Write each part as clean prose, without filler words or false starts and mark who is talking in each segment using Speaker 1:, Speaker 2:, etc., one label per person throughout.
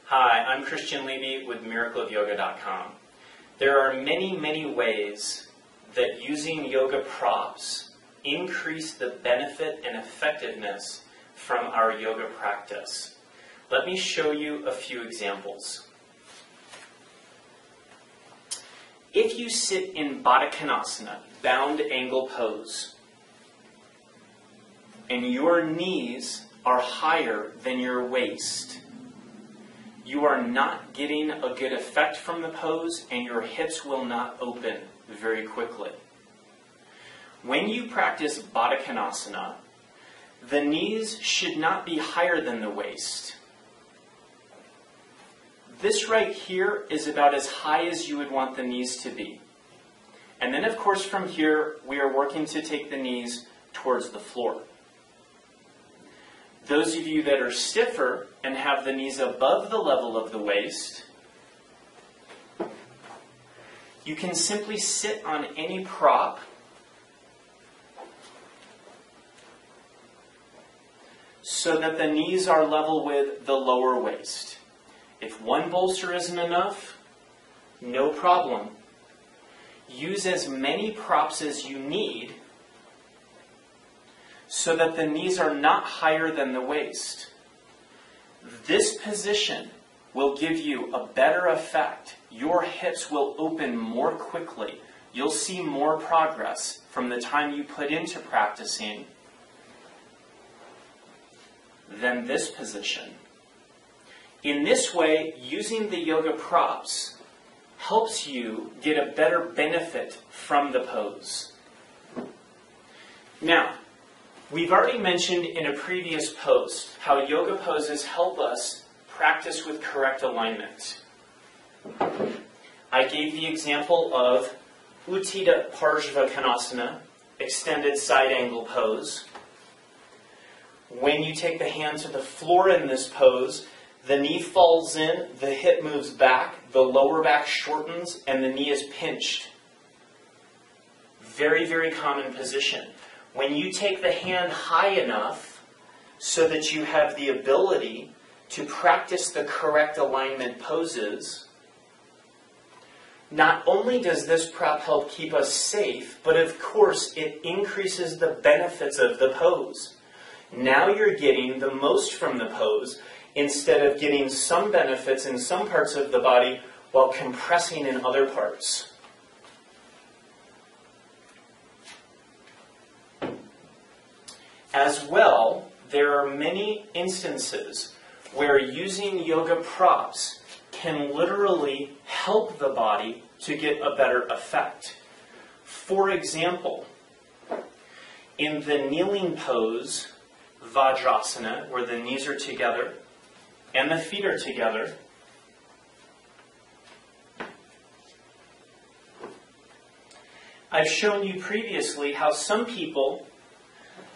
Speaker 1: Hi, I'm Christian Levy with miracleofyoga.com. There are many ways that using yoga props increase the benefit and effectiveness from our yoga practice. Let me show you a few examples. If you sit in Baddha Konasana, bound angle pose, and your knees are higher than your waist, you are not getting a good effect from the pose, and your hips will not open very quickly. When you practice Baddha Konasana, the knees should not be higher than the waist. This right here is about as high as you would want the knees to be. And then, of course, from here, we are working to take the knees towards the floor. Those of you that are stiffer and have the knees above the level of the waist, you can simply sit on any prop so that the knees are level with the lower waist. If one bolster isn't enough, no problem. Use as many props as you need so that the knees are not higher than the waist. This position will give you a better effect. Your hips will open more quickly. You'll see more progress from the time you put into practicing than this position. In this way, using the yoga props helps you get a better benefit from the pose. Now, we've already mentioned in a previous post how yoga poses help us practice with correct alignment. I gave the example of Uttita Parshva Konasana, extended side angle pose. When you take the hand to the floor in this pose, the knee falls in, the hip moves back, the lower back shortens, and the knee is pinched. Very common position. When you take the hand high enough so that you have the ability to practice the correct alignment poses, not only does this prop help keep us safe, but of course it increases the benefits of the pose. Now you're getting the most from the pose instead of getting some benefits in some parts of the body while compressing in other parts. As well, there are many instances where using yoga props can literally help the body to get a better effect. For example, in the kneeling pose, Vajrasana, where the knees are together and the feet are together, I've shown you previously how some people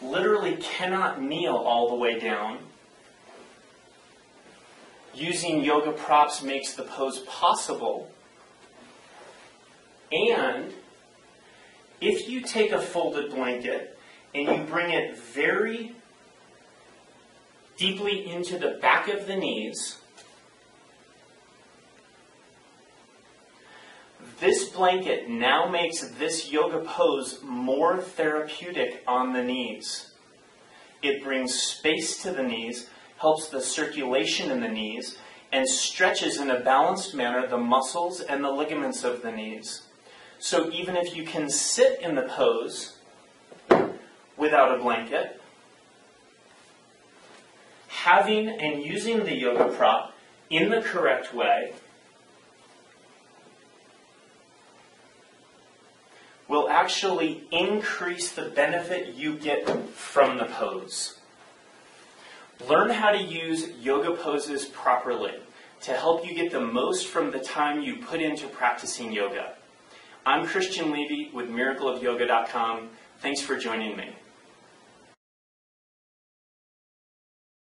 Speaker 1: literally cannot kneel all the way down. Using yoga props makes the pose possible. And if you take a folded blanket and you bring it very deeply into the back of the knees, this blanket now makes this yoga pose more therapeutic on the knees. It brings space to the knees, helps the circulation in the knees, and stretches in a balanced manner the muscles and the ligaments of the knees. So even if you can sit in the pose without a blanket, having and using the yoga prop in the correct way will actually increase the benefit you get from the pose. Learn how to use yoga poses properly to help you get the most from the time you put into practicing yoga. I'm Christian Levy with miracleofyoga.com. Thanks for joining me.